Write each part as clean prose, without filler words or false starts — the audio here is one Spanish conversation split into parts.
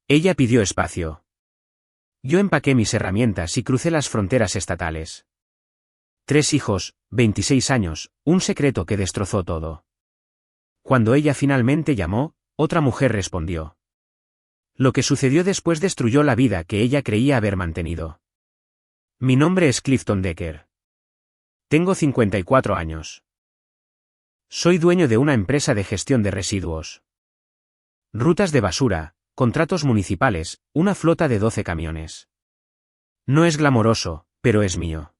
Ella pidió espacio. Yo empaqué mis herramientas y crucé las fronteras estatales. 3 hijos, 26 años, un secreto que destrozó todo. Cuando ella finalmente llamó, otra mujer respondió. Lo que sucedió después destruyó la vida que ella creía haber mantenido. Mi nombre es Clifton Decker. Tengo 54 años. Soy dueño de una empresa de gestión de residuos. Rutas de basura, contratos municipales, una flota de 12 camiones. No es glamoroso, pero es mío.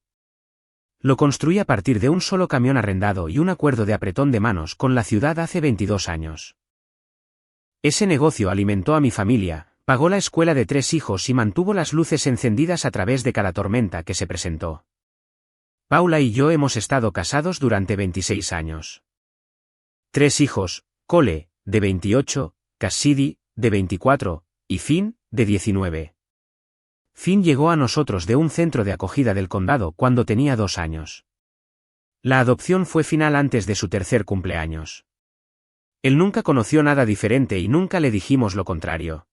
Lo construí a partir de un solo camión arrendado y un acuerdo de apretón de manos con la ciudad hace 22 años. Ese negocio alimentó a mi familia, pagó la escuela de 3 hijos y mantuvo las luces encendidas a través de cada tormenta que se presentó. Paula y yo hemos estado casados durante 26 años. 3 hijos, Cole, de 28, Cassidy, de 24, y Finn, de 19. Finn llegó a nosotros de un centro de acogida del condado cuando tenía 2 años. La adopción fue final antes de su tercer cumpleaños. Él nunca conoció nada diferente y nunca le dijimos lo contrario.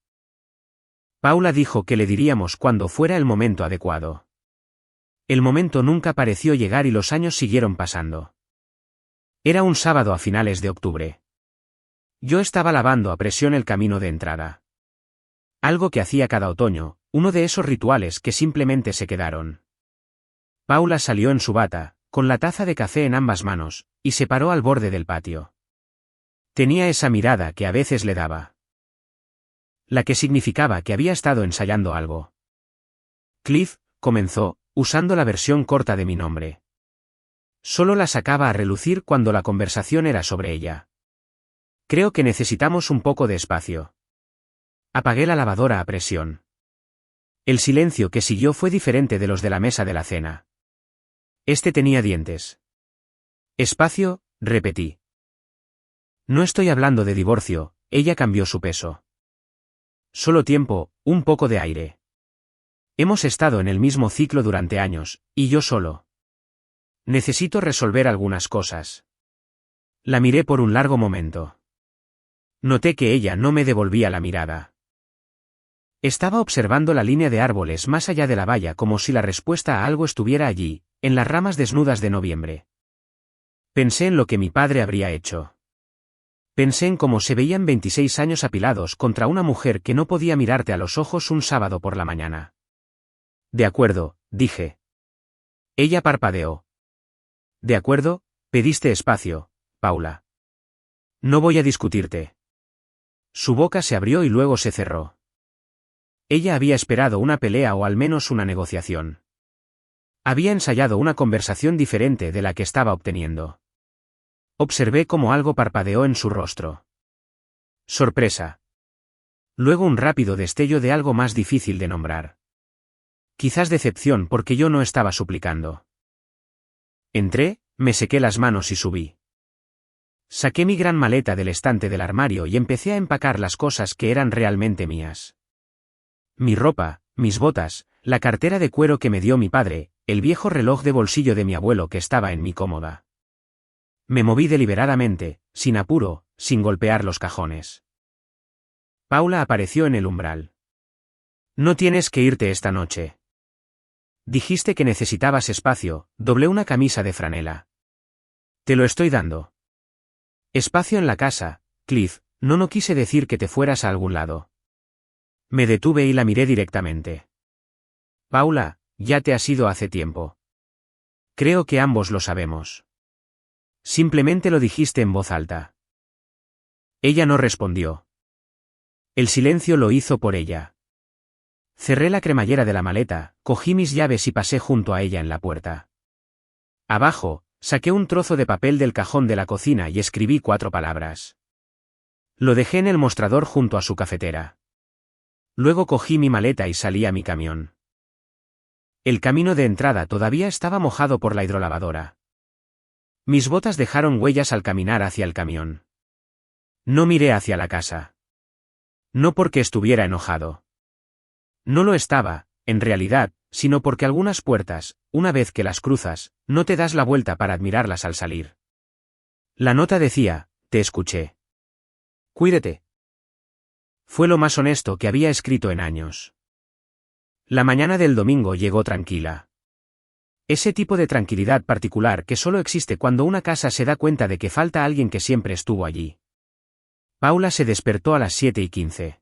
Paula dijo que le diríamos cuando fuera el momento adecuado. El momento nunca pareció llegar y los años siguieron pasando. Era un sábado a finales de octubre. Yo estaba lavando a presión el camino de entrada. Algo que hacía cada otoño, uno de esos rituales que simplemente se quedaron. Paula salió en su bata, con la taza de café en ambas manos, y se paró al borde del patio. Tenía esa mirada que a veces le daba. La que significaba que había estado ensayando algo. Cliff, comenzó, usando la versión corta de mi nombre. Solo la sacaba a relucir cuando la conversación era sobre ella. Creo que necesitamos un poco de espacio. Apagué la lavadora a presión. El silencio que siguió fue diferente de los de la mesa de la cena. Este tenía dientes. Espacio, repetí. No estoy hablando de divorcio, ella cambió su peso. Solo tiempo, un poco de aire. Hemos estado en el mismo ciclo durante años, y yo solo. Necesito resolver algunas cosas. La miré por un largo momento. Noté que ella no me devolvía la mirada. Estaba observando la línea de árboles más allá de la valla como si la respuesta a algo estuviera allí, en las ramas desnudas de noviembre. Pensé en lo que mi padre habría hecho. Pensé en cómo se veían 26 años apilados contra una mujer que no podía mirarte a los ojos un sábado por la mañana. De acuerdo, dije. Ella parpadeó. De acuerdo, pediste espacio, Paula. No voy a discutirte. Su boca se abrió y luego se cerró. Ella había esperado una pelea o al menos una negociación. Había ensayado una conversación diferente de la que estaba obteniendo. Observé cómo algo parpadeó en su rostro. Sorpresa. Luego un rápido destello de algo más difícil de nombrar. Quizás decepción porque yo no estaba suplicando. Entré, me sequé las manos y subí. Saqué mi gran maleta del estante del armario y empecé a empacar las cosas que eran realmente mías. Mi ropa, mis botas, la cartera de cuero que me dio mi padre, el viejo reloj de bolsillo de mi abuelo que estaba en mi cómoda. Me moví deliberadamente, sin apuro, sin golpear los cajones. Paula apareció en el umbral. No tienes que irte esta noche. Dijiste que necesitabas espacio, doblé una camisa de franela. Te lo estoy dando. Espacio en la casa, Cliff, no quise decir que te fueras a algún lado. Me detuve y la miré directamente. Paula, ya te has ido hace tiempo. Creo que ambos lo sabemos. Simplemente lo dijiste en voz alta. Ella no respondió. El silencio lo hizo por ella. Cerré la cremallera de la maleta, cogí mis llaves y pasé junto a ella en la puerta. Abajo, saqué un trozo de papel del cajón de la cocina y escribí 4 palabras. Lo dejé en el mostrador junto a su cafetera. Luego cogí mi maleta y salí a mi camión. El camino de entrada todavía estaba mojado por la hidrolavadora. Mis botas dejaron huellas al caminar hacia el camión. No miré hacia la casa. No porque estuviera enojado. No lo estaba, en realidad, sino porque algunas puertas, una vez que las cruzas, no te das la vuelta para admirarlas al salir. La nota decía, te escuché. Cuídate. Fue lo más honesto que había escrito en años. La mañana del domingo llegó tranquila. Ese tipo de tranquilidad particular que solo existe cuando una casa se da cuenta de que falta alguien que siempre estuvo allí. Paula se despertó a las 7:15.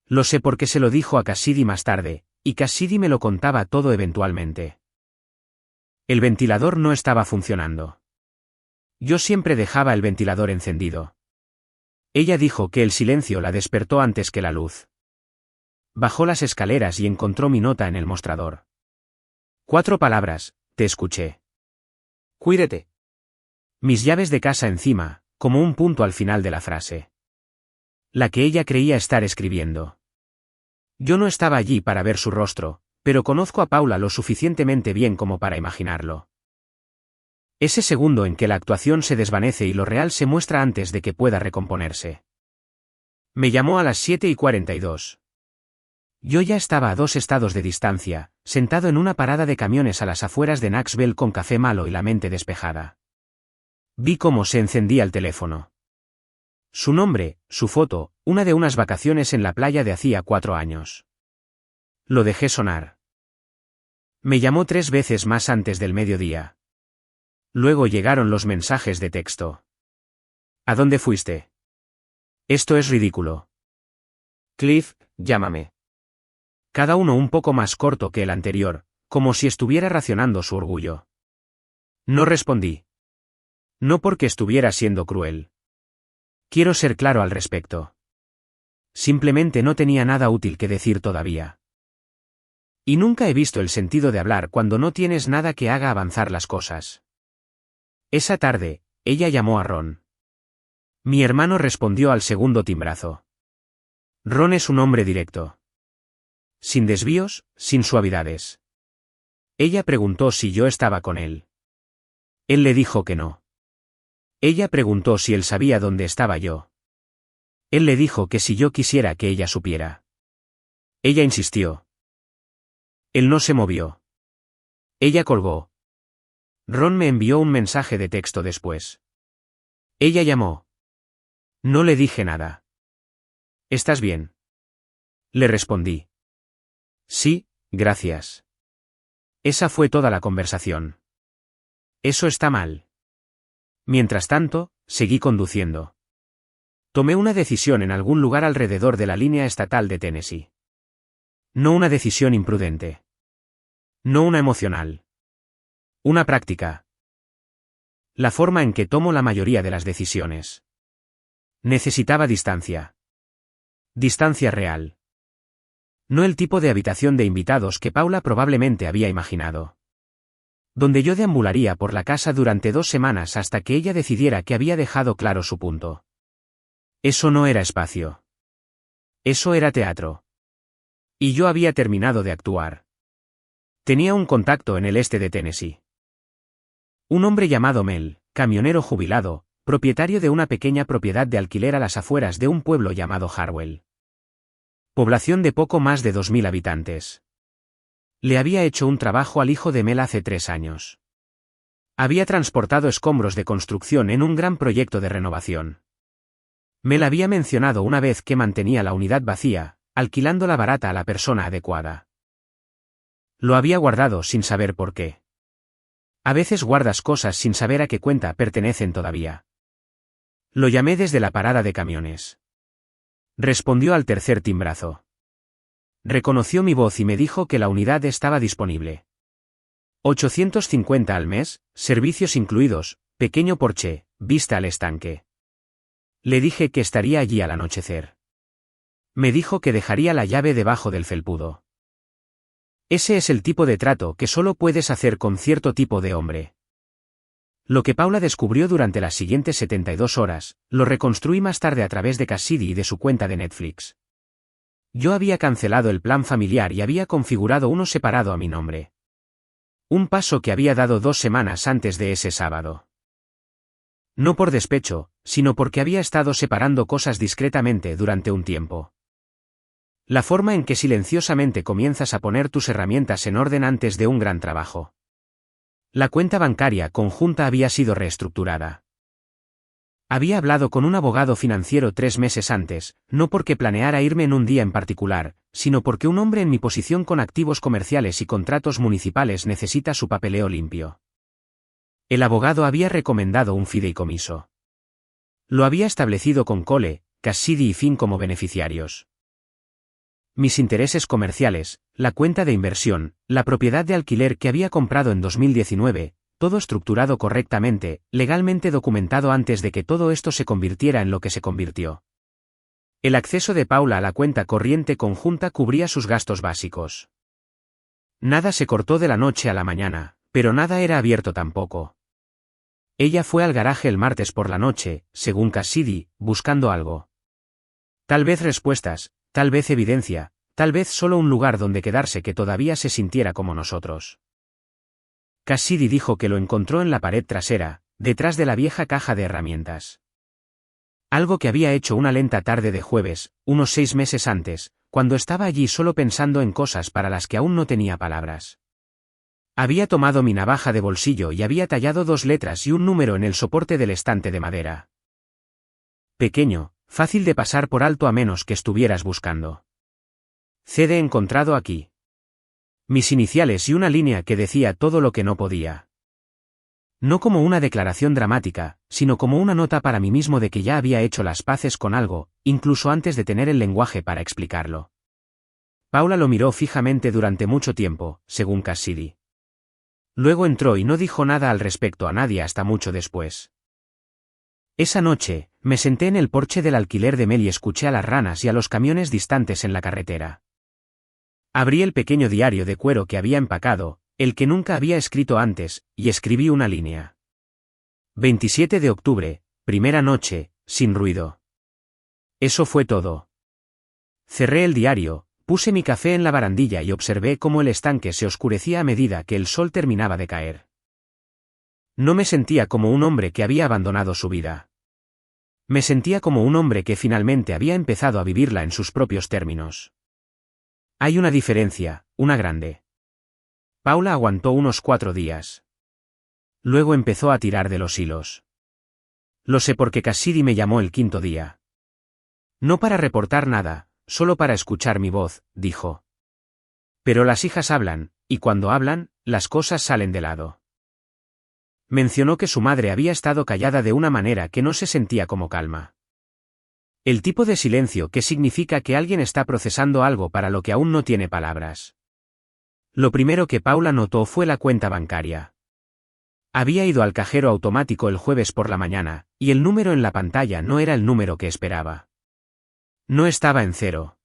Lo sé porque se lo dijo a Cassidy más tarde, y Cassidy me lo contaba todo eventualmente. El ventilador no estaba funcionando. Yo siempre dejaba el ventilador encendido. Ella dijo que el silencio la despertó antes que la luz. Bajó las escaleras y encontró mi nota en el mostrador. 4 palabras, te escuché. Cuídate. Mis llaves de casa encima, como un punto al final de la frase. La que ella creía estar escribiendo. Yo no estaba allí para ver su rostro, pero conozco a Paula lo suficientemente bien como para imaginarlo. Ese segundo en que la actuación se desvanece y lo real se muestra antes de que pueda recomponerse. Me llamó a las 7:42. Yo ya estaba a 2 estados de distancia, sentado en una parada de camiones a las afueras de Knoxville con café malo y la mente despejada. Vi cómo se encendía el teléfono. Su nombre, su foto, una de unas vacaciones en la playa de hacía 4 años. Lo dejé sonar. Me llamó 3 veces más antes del mediodía. Luego llegaron los mensajes de texto. ¿A dónde fuiste? Esto es ridículo. Cliff, llámame. Cada uno un poco más corto que el anterior, como si estuviera racionando su orgullo. No respondí. No porque estuviera siendo cruel. Quiero ser claro al respecto. Simplemente no tenía nada útil que decir todavía. Y nunca he visto el sentido de hablar cuando no tienes nada que haga avanzar las cosas. Esa tarde, ella llamó a Ron. Mi hermano respondió al segundo timbrazo. Ron es un hombre directo. Sin desvíos, sin suavidades. Ella preguntó si yo estaba con él. Él le dijo que no. Ella preguntó si él sabía dónde estaba yo. Él le dijo que si yo quisiera que ella supiera. Ella insistió. Él no se movió. Ella colgó. Ron me envió un mensaje de texto después. Ella llamó. No le dije nada. ¿Estás bien? Le respondí. Sí, gracias. Esa fue toda la conversación. Eso está mal. Mientras tanto, seguí conduciendo. Tomé una decisión en algún lugar alrededor de la línea estatal de Tennessee. No una decisión imprudente. No una emocional. Una práctica. La forma en que tomo la mayoría de las decisiones. Necesitaba distancia. Distancia real. No el tipo de habitación de invitados que Paula probablemente había imaginado. Donde yo deambularía por la casa durante 2 semanas hasta que ella decidiera que había dejado claro su punto. Eso no era espacio. Eso era teatro. Y yo había terminado de actuar. Tenía un contacto en el este de Tennessee. Un hombre llamado Mel, camionero jubilado, propietario de una pequeña propiedad de alquiler a las afueras de un pueblo llamado Harwell. Población de poco más de 2000 habitantes. Le había hecho un trabajo al hijo de Mel hace 3 años. Había transportado escombros de construcción en un gran proyecto de renovación. Mel había mencionado una vez que mantenía la unidad vacía, alquilándola barata a la persona adecuada. Lo había guardado sin saber por qué. A veces guardas cosas sin saber a qué cuenta pertenecen todavía. Lo llamé desde la parada de camiones. Respondió al tercer timbrazo. Reconoció mi voz y me dijo que la unidad estaba disponible. 850 al mes, servicios incluidos, pequeño porche, vista al estanque. Le dije que estaría allí al anochecer. Me dijo que dejaría la llave debajo del felpudo. Ese es el tipo de trato que solo puedes hacer con cierto tipo de hombre. Lo que Paula descubrió durante las siguientes 72 horas, lo reconstruí más tarde a través de Cassidy y de su cuenta de Netflix. Yo había cancelado el plan familiar y había configurado uno separado a mi nombre. Un paso que había dado 2 semanas antes de ese sábado. No por despecho, sino porque había estado separando cosas discretamente durante un tiempo. La forma en que silenciosamente comienzas a poner tus herramientas en orden antes de un gran trabajo. La cuenta bancaria conjunta había sido reestructurada. Había hablado con un abogado financiero 3 meses antes, no porque planeara irme en un día en particular, sino porque un hombre en mi posición con activos comerciales y contratos municipales necesita su papeleo limpio. El abogado había recomendado un fideicomiso. Lo había establecido con Cole, Cassidy y Finn como beneficiarios. Mis intereses comerciales, la cuenta de inversión, la propiedad de alquiler que había comprado en 2019, todo estructurado correctamente, legalmente documentado antes de que todo esto se convirtiera en lo que se convirtió. El acceso de Paula a la cuenta corriente conjunta cubría sus gastos básicos. Nada se cortó de la noche a la mañana, pero nada era abierto tampoco. Ella fue al garaje el martes por la noche, según Cassidy, buscando algo. Tal vez respuestas, tal vez evidencia, tal vez solo un lugar donde quedarse que todavía se sintiera como nosotros. Cassidy dijo que lo encontró en la pared trasera, detrás de la vieja caja de herramientas. Algo que había hecho una lenta tarde de jueves, unos 6 meses antes, cuando estaba allí solo pensando en cosas para las que aún no tenía palabras. Había tomado mi navaja de bolsillo y había tallado 2 letras y un número en el soporte del estante de madera. Pequeño, fácil de pasar por alto a menos que estuvieras buscando. CD encontrado aquí. Mis iniciales y una línea que decía todo lo que no podía. No como una declaración dramática, sino como una nota para mí mismo de que ya había hecho las paces con algo, incluso antes de tener el lenguaje para explicarlo. Paula lo miró fijamente durante mucho tiempo, según Cassidy. Luego entró y no dijo nada al respecto a nadie hasta mucho después. Esa noche, me senté en el porche del alquiler de Mel y escuché a las ranas y a los camiones distantes en la carretera. Abrí el pequeño diario de cuero que había empacado, el que nunca había escrito antes, y escribí una línea. 27 de octubre, primera noche, sin ruido. Eso fue todo. Cerré el diario, puse mi café en la barandilla y observé cómo el estanque se oscurecía a medida que el sol terminaba de caer. No me sentía como un hombre que había abandonado su vida. Me sentía como un hombre que finalmente había empezado a vivirla en sus propios términos. Hay una diferencia, una grande. Paula aguantó unos 4 días. Luego empezó a tirar de los hilos. Lo sé porque Cassidy me llamó el 5.º día. No para reportar nada, solo para escuchar mi voz, dijo. Pero las hijas hablan, y cuando hablan, las cosas salen de lado. Mencionó que su madre había estado callada de una manera que no se sentía como calma. El tipo de silencio que significa que alguien está procesando algo para lo que aún no tiene palabras. Lo primero que Paula notó fue la cuenta bancaria. Había ido al cajero automático el jueves por la mañana, y el número en la pantalla no era el número que esperaba. No estaba en 0.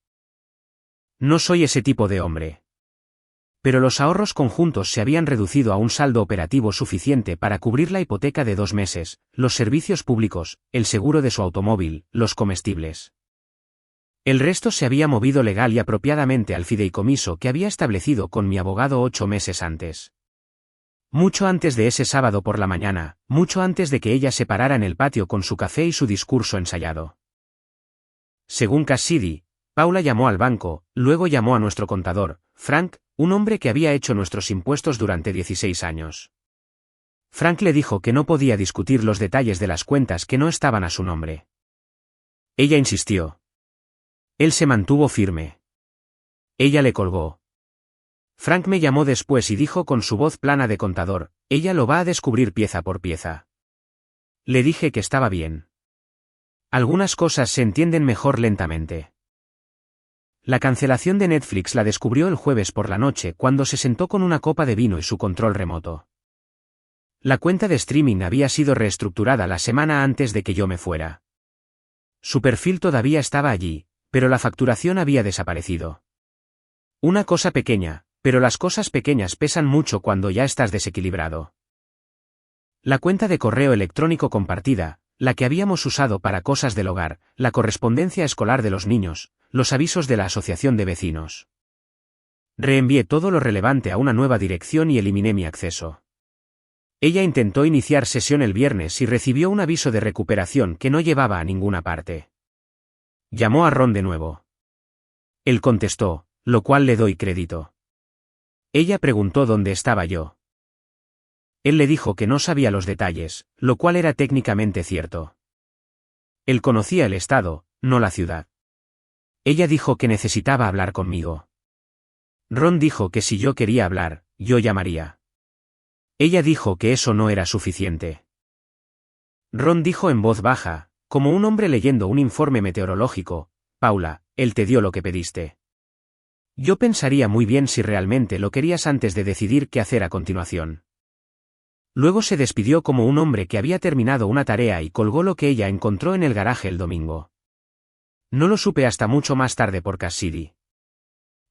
No soy ese tipo de hombre. Pero los ahorros conjuntos se habían reducido a un saldo operativo suficiente para cubrir la hipoteca de 2 meses, los servicios públicos, el seguro de su automóvil, los comestibles. El resto se había movido legal y apropiadamente al fideicomiso que había establecido con mi abogado 8 meses antes. Mucho antes de ese sábado por la mañana, mucho antes de que ella se parara en el patio con su café y su discurso ensayado. Según Cassidy, Paula llamó al banco, luego llamó a nuestro contador, Frank, un hombre que había hecho nuestros impuestos durante 16 años. Frank le dijo que no podía discutir los detalles de las cuentas que no estaban a su nombre. Ella insistió. Él se mantuvo firme. Ella le colgó. Frank me llamó después y dijo con su voz plana de contador, ella lo va a descubrir pieza por pieza. Le dije que estaba bien. Algunas cosas se entienden mejor lentamente. La cancelación de Netflix la descubrió el jueves por la noche cuando se sentó con una copa de vino y su control remoto. La cuenta de streaming había sido reestructurada la semana antes de que yo me fuera. Su perfil todavía estaba allí, pero la facturación había desaparecido. Una cosa pequeña, pero las cosas pequeñas pesan mucho cuando ya estás desequilibrado. La cuenta de correo electrónico compartida, la que habíamos usado para cosas del hogar, la correspondencia escolar de los niños, los avisos de la asociación de vecinos. Reenvié todo lo relevante a una nueva dirección y eliminé mi acceso. Ella intentó iniciar sesión el viernes y recibió un aviso de recuperación que no llevaba a ninguna parte. Llamó a Ron de nuevo. Él contestó, lo cual le doy crédito. Ella preguntó dónde estaba yo. Él le dijo que no sabía los detalles, lo cual era técnicamente cierto. Él conocía el estado, no la ciudad. Ella dijo que necesitaba hablar conmigo. Ron dijo que si yo quería hablar, yo llamaría. Ella dijo que eso no era suficiente. Ron dijo en voz baja, como un hombre leyendo un informe meteorológico: Paula, él te dio lo que pediste. Yo pensaría muy bien si realmente lo querías antes de decidir qué hacer a continuación. Luego se despidió como un hombre que había terminado una tarea y colgó lo que ella encontró en el garaje el domingo. No lo supe hasta mucho más tarde por Cassidy.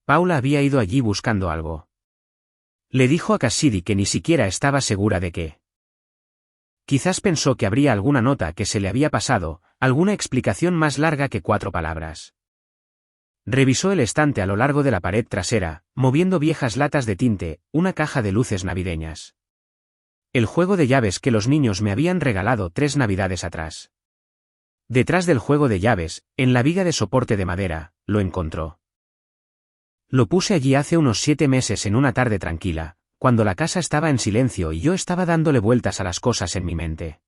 Paula había ido allí buscando algo. Le dijo a Cassidy que ni siquiera estaba segura de qué. Quizás pensó que habría alguna nota que se le había pasado, alguna explicación más larga que 4 palabras. Revisó el estante a lo largo de la pared trasera, moviendo viejas latas de tinte, una caja de luces navideñas. El juego de llaves que los niños me habían regalado 3 navidades atrás. Detrás del juego de llaves, en la viga de soporte de madera, lo encontró. Lo puse allí hace unos 7 meses en una tarde tranquila, cuando la casa estaba en silencio y yo estaba dándole vueltas a las cosas en mi mente.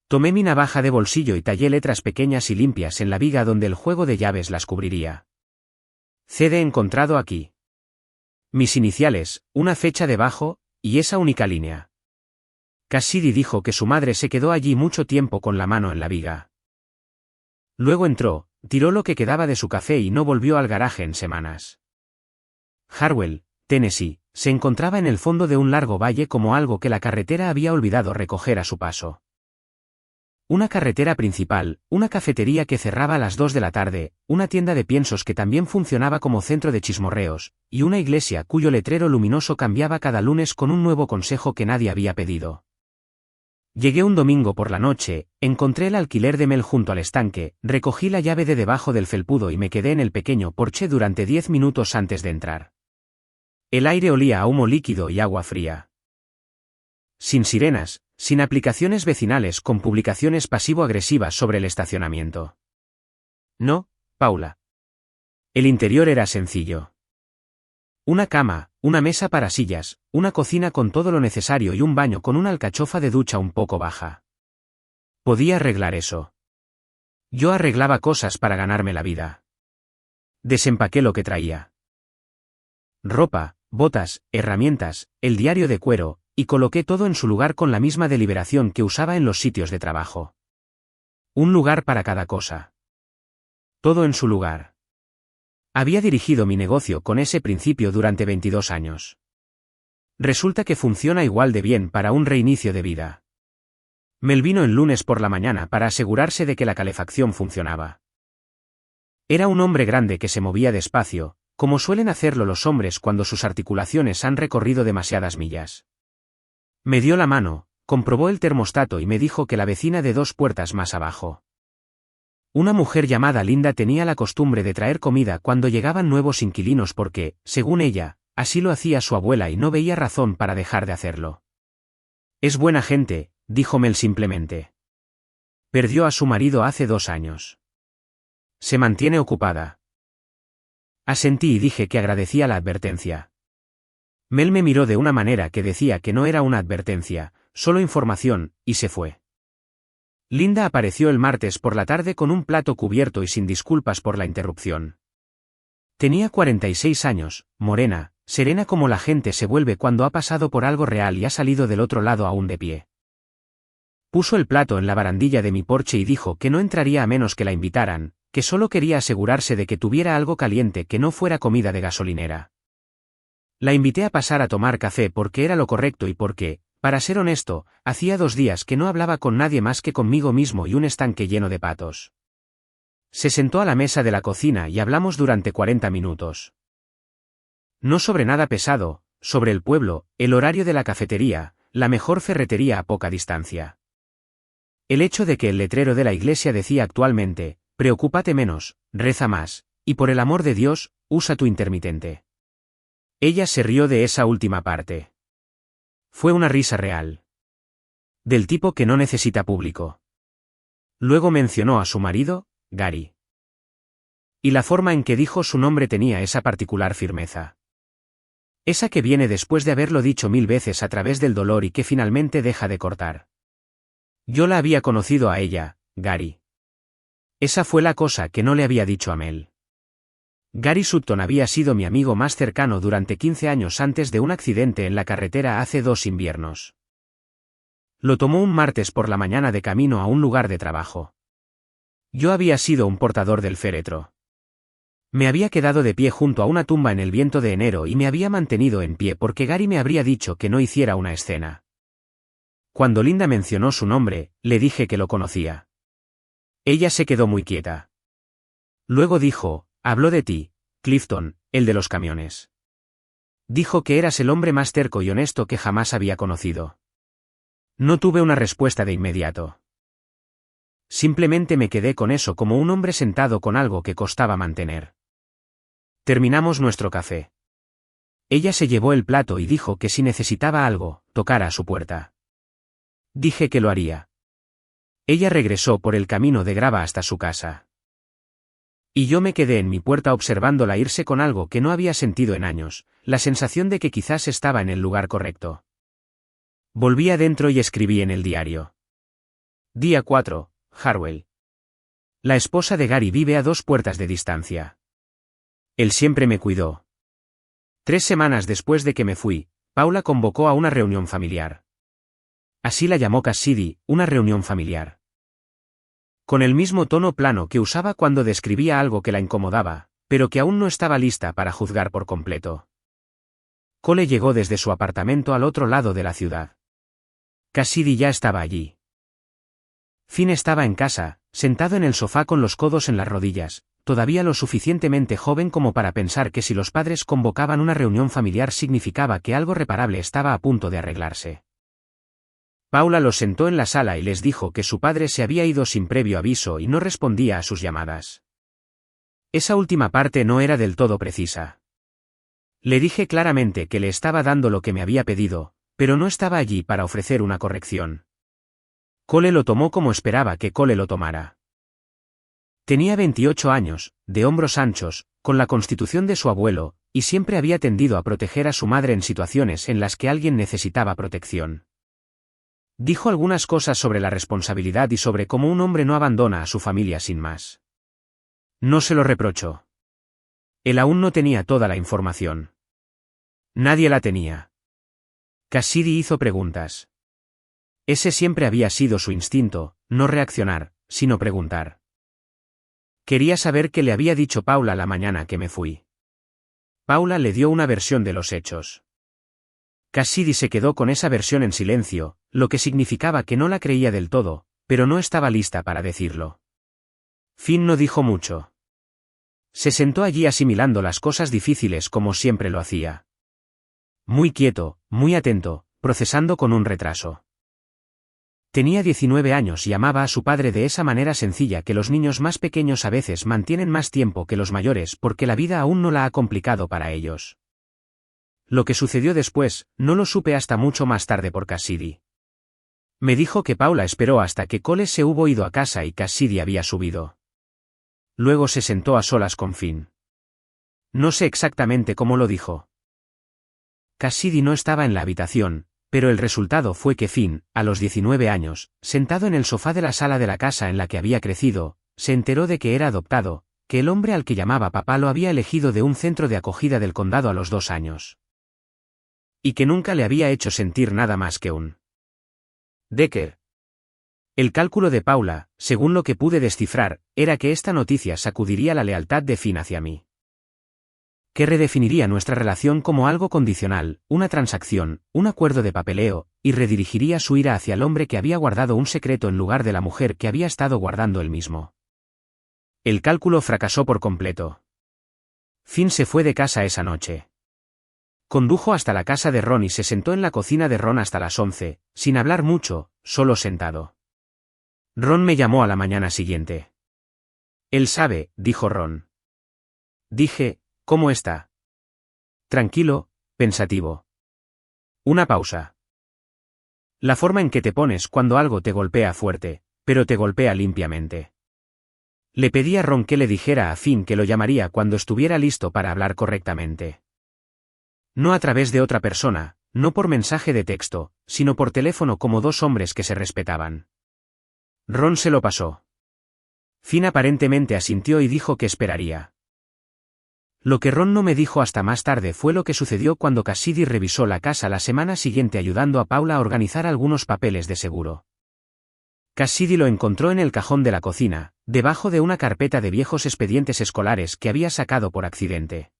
Tomé mi navaja de bolsillo y tallé letras pequeñas y limpias en la viga donde el juego de llaves las cubriría. CD encontrado aquí. Mis iniciales, una fecha debajo, y esa única línea. Cassidy dijo que su madre se quedó allí mucho tiempo con la mano en la viga. Luego entró, tiró lo que quedaba de su café y no volvió al garaje en semanas. Harwell, Tennessee, se encontraba en el fondo de un largo valle como algo que la carretera había olvidado recoger a su paso. Una carretera principal, una cafetería que cerraba a las 2 de la tarde, una tienda de piensos que también funcionaba como centro de chismorreos, y una iglesia cuyo letrero luminoso cambiaba cada lunes con un nuevo consejo que nadie había pedido. Llegué un domingo por la noche, encontré el alquiler de Mel junto al estanque, recogí la llave de debajo del felpudo y me quedé en el pequeño porche durante 10 minutos antes de entrar. El aire olía a humo líquido y agua fría. Sin sirenas, sin aplicaciones vecinales con publicaciones pasivo-agresivas sobre el estacionamiento. No, Paula. El interior era sencillo. Una cama, una mesa para sillas, una cocina con todo lo necesario y un baño con una alcachofa de ducha un poco baja. Podía arreglar eso. Yo arreglaba cosas para ganarme la vida. Desempaqué lo que traía. Ropa, botas, herramientas, el diario de cuero, y coloqué todo en su lugar con la misma deliberación que usaba en los sitios de trabajo. Un lugar para cada cosa. Todo en su lugar. Había dirigido mi negocio con ese principio durante 22 años. Resulta que funciona igual de bien para un reinicio de vida. Mel vino el lunes por la mañana para asegurarse de que la calefacción funcionaba. Era un hombre grande que se movía despacio, como suelen hacerlo los hombres cuando sus articulaciones han recorrido demasiadas millas. Me dio la mano, comprobó el termostato y me dijo que la vecina de 2 puertas más abajo. Una mujer llamada Linda tenía la costumbre de traer comida cuando llegaban nuevos inquilinos porque, según ella, así lo hacía su abuela y no veía razón para dejar de hacerlo. Es buena gente, dijo Mel simplemente. Perdió a su marido hace 2 años. Se mantiene ocupada. Asentí y dije que agradecía la advertencia. Mel me miró de una manera que decía que no era una advertencia, solo información, y se fue. Linda apareció el martes por la tarde con un plato cubierto y sin disculpas por la interrupción. Tenía 46 años, morena, serena como la gente se vuelve cuando ha pasado por algo real y ha salido del otro lado aún de pie. Puso el plato en la barandilla de mi porche y dijo que no entraría a menos que la invitaran, que solo quería asegurarse de que tuviera algo caliente que no fuera comida de gasolinera. La invité a pasar a tomar café porque era lo correcto y porque, para ser honesto, hacía 2 días que no hablaba con nadie más que conmigo mismo y un estanque lleno de patos. Se sentó a la mesa de la cocina y hablamos durante 40 minutos. No sobre nada pesado, sobre el pueblo, el horario de la cafetería, la mejor ferretería a poca distancia. El hecho de que el letrero de la iglesia decía actualmente, preocúpate menos, reza más, y por el amor de Dios, usa tu intermitente. Ella se rió de esa última parte. Fue una risa real. Del tipo que no necesita público. Luego mencionó a su marido, Gary. Y la forma en que dijo su nombre tenía esa particular firmeza. Esa que viene después de haberlo dicho 1000 veces a través del dolor y que finalmente deja de cortar. Yo la había conocido a ella, Gary. Esa fue la cosa que no le había dicho a Mel. Gary Sutton había sido mi amigo más cercano durante 15 años antes de un accidente en la carretera hace 2 inviernos. Lo tomó un martes por la mañana de camino a un lugar de trabajo. Yo había sido un portador del féretro. Me había quedado de pie junto a una tumba en el viento de enero y me había mantenido en pie porque Gary me habría dicho que no hiciera una escena. Cuando Linda mencionó su nombre, le dije que lo conocía. Ella se quedó muy quieta. Luego dijo, habló de ti, Clifton, el de los camiones. Dijo que eras el hombre más terco y honesto que jamás había conocido. No tuve una respuesta de inmediato. Simplemente me quedé con eso como un hombre sentado con algo que costaba mantener. Terminamos nuestro café. Ella se llevó el plato y dijo que si necesitaba algo, tocara a su puerta. Dije que lo haría. Ella regresó por el camino de grava hasta su casa. Y yo me quedé en mi puerta observándola irse con algo que no había sentido en años, la sensación de que quizás estaba en el lugar correcto. Volví adentro y escribí en el diario. Día 4, Harwell. La esposa de Gary vive a 2 puertas de distancia. Él siempre me cuidó. 3 semanas después de que me fui, Paula convocó a una reunión familiar. Así la llamó Cassidy, una reunión familiar. Con el mismo tono plano que usaba cuando describía algo que la incomodaba, pero que aún no estaba lista para juzgar por completo. Cole llegó desde su apartamento al otro lado de la ciudad. Cassidy ya estaba allí. Finn estaba en casa, sentado en el sofá con los codos en las rodillas, todavía lo suficientemente joven como para pensar que si los padres convocaban una reunión familiar significaba que algo reparable estaba a punto de arreglarse. Paula los sentó en la sala y les dijo que su padre se había ido sin previo aviso y no respondía a sus llamadas. Esa última parte no era del todo precisa. Le dije claramente que le estaba dando lo que me había pedido, pero no estaba allí para ofrecer una corrección. Cole lo tomó como esperaba que Cole lo tomara. Tenía 28 años, de hombros anchos, con la constitución de su abuelo, y siempre había tendido a proteger a su madre en situaciones en las que alguien necesitaba protección. Dijo algunas cosas sobre la responsabilidad y sobre cómo un hombre no abandona a su familia sin más. No se lo reprochó. Él aún no tenía toda la información. Nadie la tenía. Cassidy hizo preguntas. Ese siempre había sido su instinto, no reaccionar, sino preguntar. Quería saber qué le había dicho Paula la mañana que me fui. Paula le dio una versión de los hechos. Cassidy se quedó con esa versión en silencio, lo que significaba que no la creía del todo, pero no estaba lista para decirlo. Finn no dijo mucho. Se sentó allí asimilando las cosas difíciles como siempre lo hacía. Muy quieto, muy atento, procesando con un retraso. Tenía 19 años y amaba a su padre de esa manera sencilla que los niños más pequeños a veces mantienen más tiempo que los mayores porque la vida aún no la ha complicado para ellos. Lo que sucedió después, no lo supe hasta mucho más tarde por Cassidy. Me dijo que Paula esperó hasta que Cole se hubo ido a casa y Cassidy había subido. Luego se sentó a solas con Finn. No sé exactamente cómo lo dijo. Cassidy no estaba en la habitación, pero el resultado fue que Finn, a los 19 años, sentado en el sofá de la sala de la casa en la que había crecido, se enteró de que era adoptado, que el hombre al que llamaba papá lo había elegido de un centro de acogida del condado a los 2 años. Y que nunca le había hecho sentir nada más que un Decker. El cálculo de Paula, según lo que pude descifrar, era que esta noticia sacudiría la lealtad de Finn hacia mí. Que redefiniría nuestra relación como algo condicional, una transacción, un acuerdo de papeleo, y redirigiría su ira hacia el hombre que había guardado un secreto en lugar de la mujer que había estado guardando él mismo. El cálculo fracasó por completo. Finn se fue de casa esa noche. Condujo hasta la casa de Ron y se sentó en la cocina de Ron hasta las 11, sin hablar mucho, solo sentado. Ron me llamó a la mañana siguiente. Él sabe, dijo Ron. Dije, ¿cómo está? Tranquilo, pensativo. Una pausa. La forma en que te pones cuando algo te golpea fuerte, pero te golpea limpiamente. Le pedí a Ron que le dijera a Finn que lo llamaría cuando estuviera listo para hablar correctamente. No a través de otra persona, no por mensaje de texto, sino por teléfono como 2 hombres que se respetaban. Ron se lo pasó. Finn aparentemente asintió y dijo que esperaría. Lo que Ron no me dijo hasta más tarde fue lo que sucedió cuando Cassidy revisó la casa la semana siguiente ayudando a Paula a organizar algunos papeles de seguro. Cassidy lo encontró en el cajón de la cocina, debajo de una carpeta de viejos expedientes escolares que había sacado por accidente.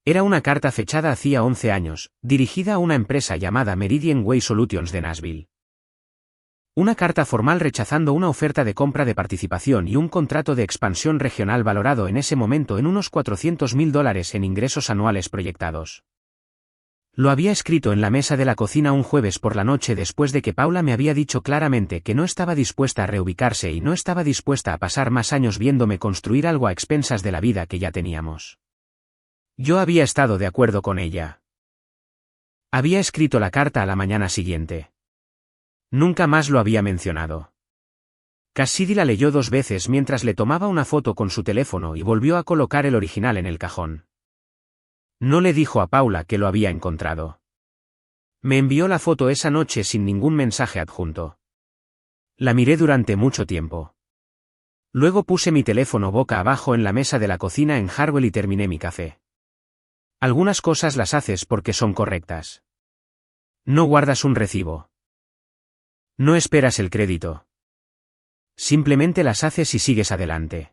Era una carta fechada hacía 11 años, dirigida a una empresa llamada Meridian Way Solutions de Nashville. Una carta formal rechazando una oferta de compra de participación y un contrato de expansión regional valorado en ese momento en unos $400,000 en ingresos anuales proyectados. Lo había escrito en la mesa de la cocina un jueves por la noche después de que Paula me había dicho claramente que no estaba dispuesta a reubicarse y no estaba dispuesta a pasar más años viéndome construir algo a expensas de la vida que ya teníamos. Yo había estado de acuerdo con ella. Había escrito la carta a la mañana siguiente. Nunca más lo había mencionado. Cassidy la leyó 2 veces mientras le tomaba una foto con su teléfono y volvió a colocar el original en el cajón. No le dijo a Paula que lo había encontrado. Me envió la foto esa noche sin ningún mensaje adjunto. La miré durante mucho tiempo. Luego puse mi teléfono boca abajo en la mesa de la cocina en Harwell y terminé mi café. Algunas cosas las haces porque son correctas. No guardas un recibo. No esperas el crédito. Simplemente las haces y sigues adelante.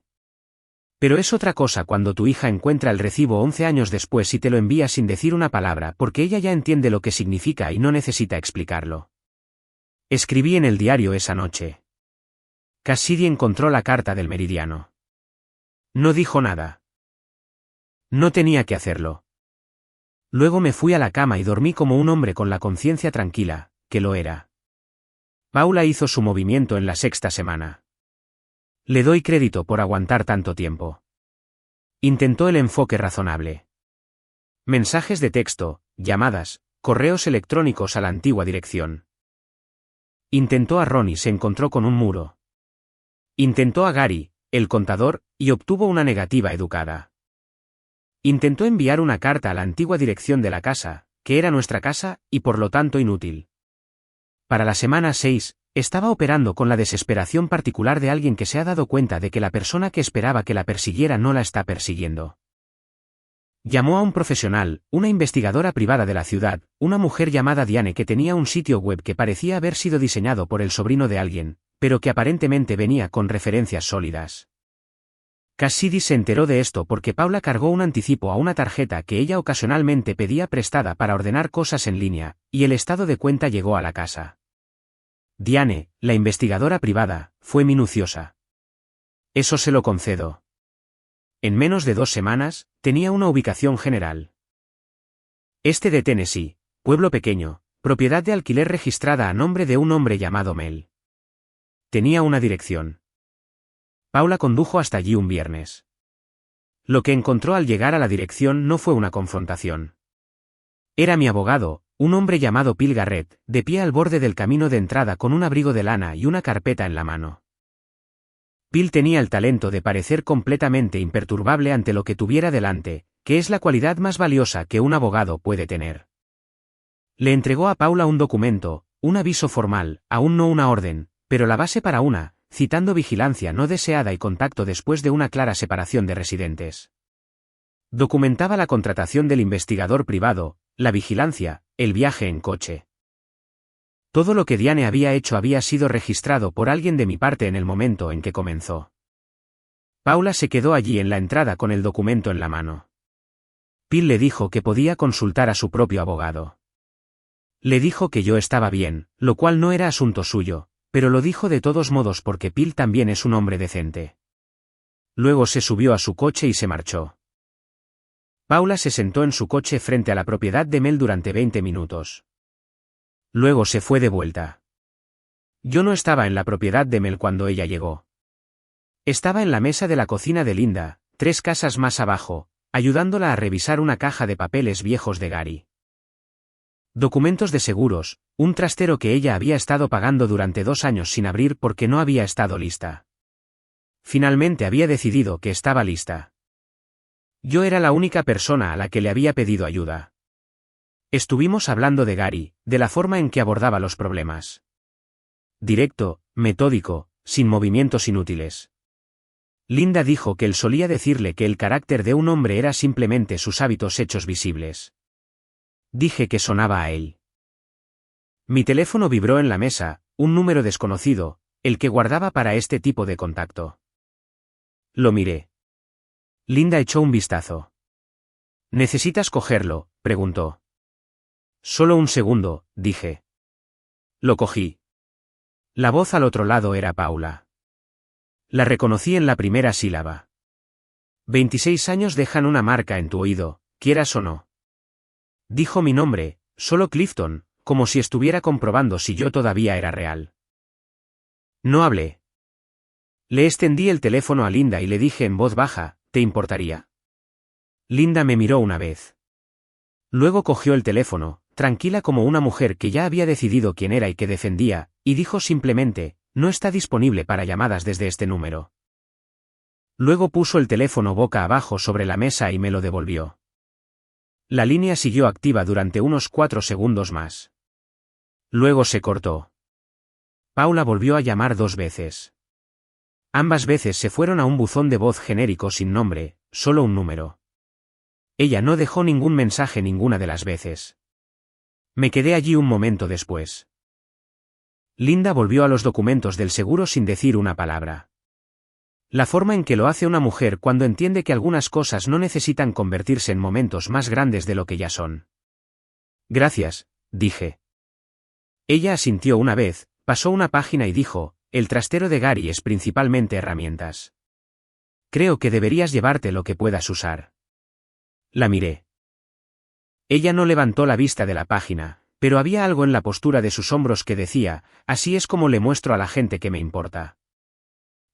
Pero es otra cosa cuando tu hija encuentra el recibo 11 años después y te lo envía sin decir una palabra porque ella ya entiende lo que significa y no necesita explicarlo. Escribí en el diario esa noche. Cassidy encontró la carta del Meridiano. No dijo nada. No tenía que hacerlo. Luego me fui a la cama y dormí como un hombre con la conciencia tranquila, que lo era. Paula hizo su movimiento en la 6ª semana. Le doy crédito por aguantar tanto tiempo. Intentó el enfoque razonable. Mensajes de texto, llamadas, correos electrónicos a la antigua dirección. Intentó a Ron y se encontró con un muro. Intentó a Gary, el contador, y obtuvo una negativa educada. Intentó enviar una carta a la antigua dirección de la casa, que era nuestra casa, y por lo tanto inútil. Para la semana 6, estaba operando con la desesperación particular de alguien que se ha dado cuenta de que la persona que esperaba que la persiguiera no la está persiguiendo. Llamó a un profesional, una investigadora privada de la ciudad, una mujer llamada Diane que tenía un sitio web que parecía haber sido diseñado por el sobrino de alguien, pero que aparentemente venía con referencias sólidas. Cassidy se enteró de esto porque Paula cargó un anticipo a una tarjeta que ella ocasionalmente pedía prestada para ordenar cosas en línea, y el estado de cuenta llegó a la casa. Diane, la investigadora privada, fue minuciosa. Eso se lo concedo. En menos de 2 semanas, tenía una ubicación general. Este de Tennessee, pueblo pequeño, propiedad de alquiler registrada a nombre de un hombre llamado Mel. Tenía una dirección. Paula condujo hasta allí un viernes. Lo que encontró al llegar a la dirección no fue una confrontación. Era mi abogado, un hombre llamado Phil Garrett, de pie al borde del camino de entrada con un abrigo de lana y una carpeta en la mano. Phil tenía el talento de parecer completamente imperturbable ante lo que tuviera delante, que es la cualidad más valiosa que un abogado puede tener. Le entregó a Paula un documento, un aviso formal, aún no una orden, pero la base para una, citando vigilancia no deseada y contacto después de una clara separación de residentes. Documentaba la contratación del investigador privado, la vigilancia, el viaje en coche. Todo lo que Diane había hecho había sido registrado por alguien de mi parte en el momento en que comenzó. Paula se quedó allí en la entrada con el documento en la mano. Phil le dijo que podía consultar a su propio abogado. Le dijo que yo estaba bien, lo cual no era asunto suyo, pero lo dijo de todos modos porque Phil también es un hombre decente. Luego se subió a su coche y se marchó. Paula se sentó en su coche frente a la propiedad de Mel durante 20 minutos. Luego se fue de vuelta. Yo no estaba en la propiedad de Mel cuando ella llegó. Estaba en la mesa de la cocina de Linda, 3 casas más abajo, ayudándola a revisar una caja de papeles viejos de Gary. Documentos de seguros, un trastero que ella había estado pagando durante 2 años sin abrir porque no había estado lista. Finalmente había decidido que estaba lista. Yo era la única persona a la que le había pedido ayuda. Estuvimos hablando de Gary, de la forma en que abordaba los problemas. Directo, metódico, sin movimientos inútiles. Linda dijo que él solía decirle que el carácter de un hombre era simplemente sus hábitos hechos visibles. Dije que sonaba a él. Mi teléfono vibró en la mesa, un número desconocido, el que guardaba para este tipo de contacto. Lo miré. Linda echó un vistazo. ¿Necesitas cogerlo?, preguntó. Solo un segundo, dije. Lo cogí. La voz al otro lado era Paula. La reconocí en la primera sílaba. 26 años dejan una marca en tu oído, quieras o no. Dijo mi nombre, solo Clifton, como si estuviera comprobando si yo todavía era real. No hablé. Le extendí el teléfono a Linda y le dije en voz baja, ¿te importaría? Linda me miró una vez. Luego cogió el teléfono, tranquila como una mujer que ya había decidido quién era y que defendía, y dijo simplemente, no está disponible para llamadas desde este número. Luego puso el teléfono boca abajo sobre la mesa y me lo devolvió. La línea siguió activa durante unos 4 segundos más. Luego se cortó. Paula volvió a llamar 2 veces. Ambas veces se fueron a un buzón de voz genérico sin nombre, solo un número. Ella no dejó ningún mensaje ninguna de las veces. Me quedé allí un momento después. Linda volvió a los documentos del seguro sin decir una palabra. La forma en que lo hace una mujer cuando entiende que algunas cosas no necesitan convertirse en momentos más grandes de lo que ya son. Gracias, dije. Ella asintió una vez, pasó una página y dijo, el trastero de Gary es principalmente herramientas. Creo que deberías llevarte lo que puedas usar. La miré. Ella no levantó la vista de la página, pero había algo en la postura de sus hombros que decía, así es como le muestro a la gente que me importa.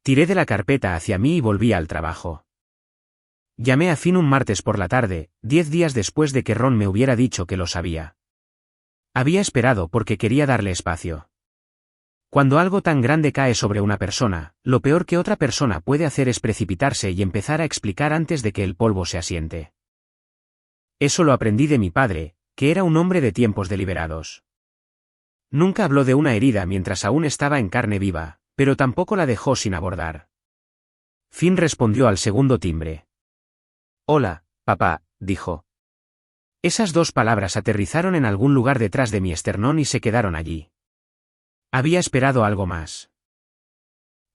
Tiré de la carpeta hacia mí y volví al trabajo. Llamé a Finn un martes por la tarde, 10 días después de que Ron me hubiera dicho que lo sabía. Había esperado porque quería darle espacio. Cuando algo tan grande cae sobre una persona, lo peor que otra persona puede hacer es precipitarse y empezar a explicar antes de que el polvo se asiente. Eso lo aprendí de mi padre, que era un hombre de tiempos deliberados. Nunca habló de una herida mientras aún estaba en carne viva, pero tampoco la dejó sin abordar. Finn respondió al segundo timbre. Hola, papá, dijo. Esas 2 palabras aterrizaron en algún lugar detrás de mi esternón y se quedaron allí. Había esperado algo más.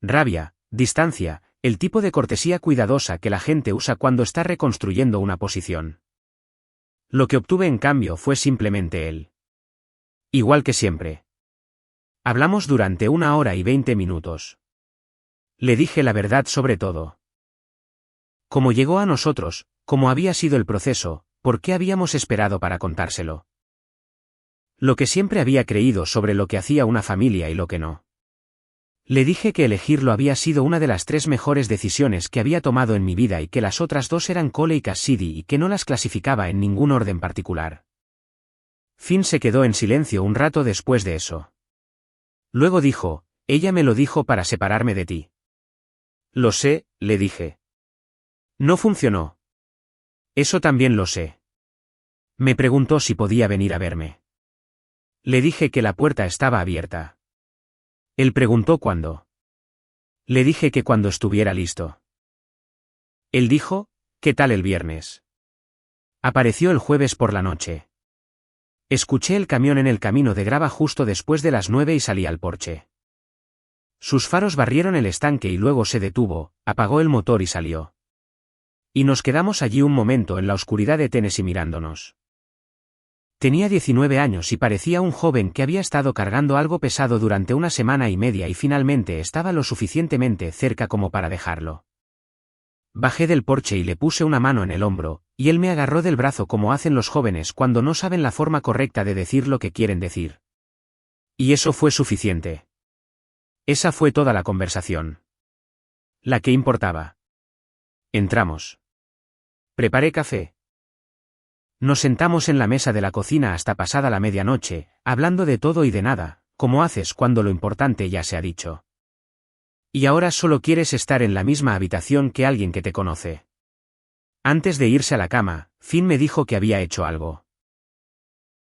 Rabia, distancia, el tipo de cortesía cuidadosa que la gente usa cuando está reconstruyendo una posición. Lo que obtuve en cambio fue simplemente él. Igual que siempre. Hablamos durante 1 hora y 20 minutos. Le dije la verdad sobre todo. Cómo llegó a nosotros, cómo había sido el proceso, por qué habíamos esperado para contárselo. Lo que siempre había creído sobre lo que hacía una familia y lo que no. Le dije que elegirlo había sido una de las 3 mejores decisiones que había tomado en mi vida y que las otras 2 eran Cole y Cassidy y que no las clasificaba en ningún orden particular. Finn se quedó en silencio un rato después de eso. Luego dijo, ella me lo dijo para separarme de ti. Lo sé, le dije. No funcionó. Eso también lo sé. Me preguntó si podía venir a verme. Le dije que la puerta estaba abierta. Él preguntó cuándo. Le dije que cuando estuviera listo. Él dijo, ¿qué tal el viernes? Apareció el jueves por la noche. Escuché el camión en el camino de grava justo después de las 9 y salí al porche. Sus faros barrieron el estanque y luego se detuvo, apagó el motor y salió. Y nos quedamos allí un momento en la oscuridad de Tennessee mirándonos. Tenía 19 años y parecía un joven que había estado cargando algo pesado durante 1 semana y media y finalmente estaba lo suficientemente cerca como para dejarlo. Bajé del porche y le puse una mano en el hombro, y él me agarró del brazo como hacen los jóvenes cuando no saben la forma correcta de decir lo que quieren decir. Y eso fue suficiente. Esa fue toda la conversación. La que importaba. Entramos. Preparé café. Nos sentamos en la mesa de la cocina hasta pasada la medianoche, hablando de todo y de nada, como haces cuando lo importante ya se ha dicho. Y ahora solo quieres estar en la misma habitación que alguien que te conoce. Antes de irse a la cama, Finn me dijo que había hecho algo.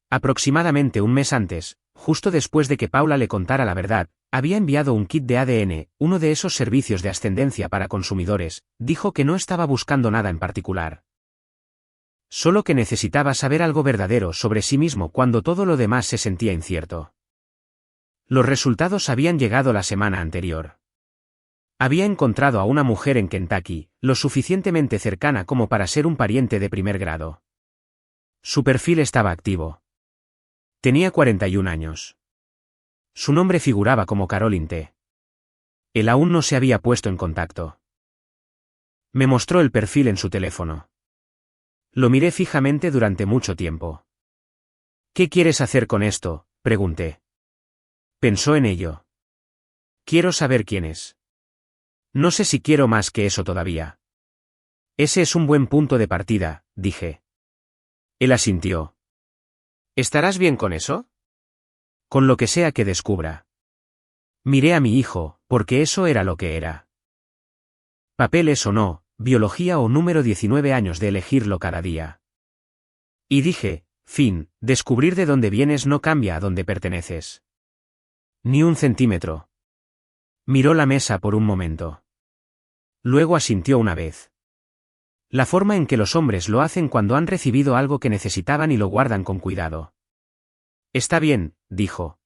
Aproximadamente un mes antes, justo después de que Paula le contara la verdad, había enviado un kit de ADN, uno de esos servicios de ascendencia para consumidores. Dijo que no estaba buscando nada en particular. Solo que necesitaba saber algo verdadero sobre sí mismo cuando todo lo demás se sentía incierto. Los resultados habían llegado la semana anterior. Había encontrado a una mujer en Kentucky, lo suficientemente cercana como para ser un pariente de primer grado. Su perfil estaba activo. Tenía 41 años. Su nombre figuraba como Caroline T. Él aún no se había puesto en contacto. Me mostró el perfil en su teléfono. Lo miré fijamente durante mucho tiempo. ¿Qué quieres hacer con esto?, pregunté. Pensó en ello. Quiero saber quién es. No sé si quiero más que eso todavía. Ese es un buen punto de partida, dije. Él asintió. ¿Estarás bien con eso? Con lo que sea que descubra. Miré a mi hijo, porque eso era lo que era. Papeles o no, biología o número 19 años de elegirlo cada día. Y dije, Finn, descubrir de dónde vienes no cambia a dónde perteneces. Ni un centímetro. Miró la mesa por un momento. Luego asintió una vez. La forma en que los hombres lo hacen cuando han recibido algo que necesitaban y lo guardan con cuidado. Está bien, dijo.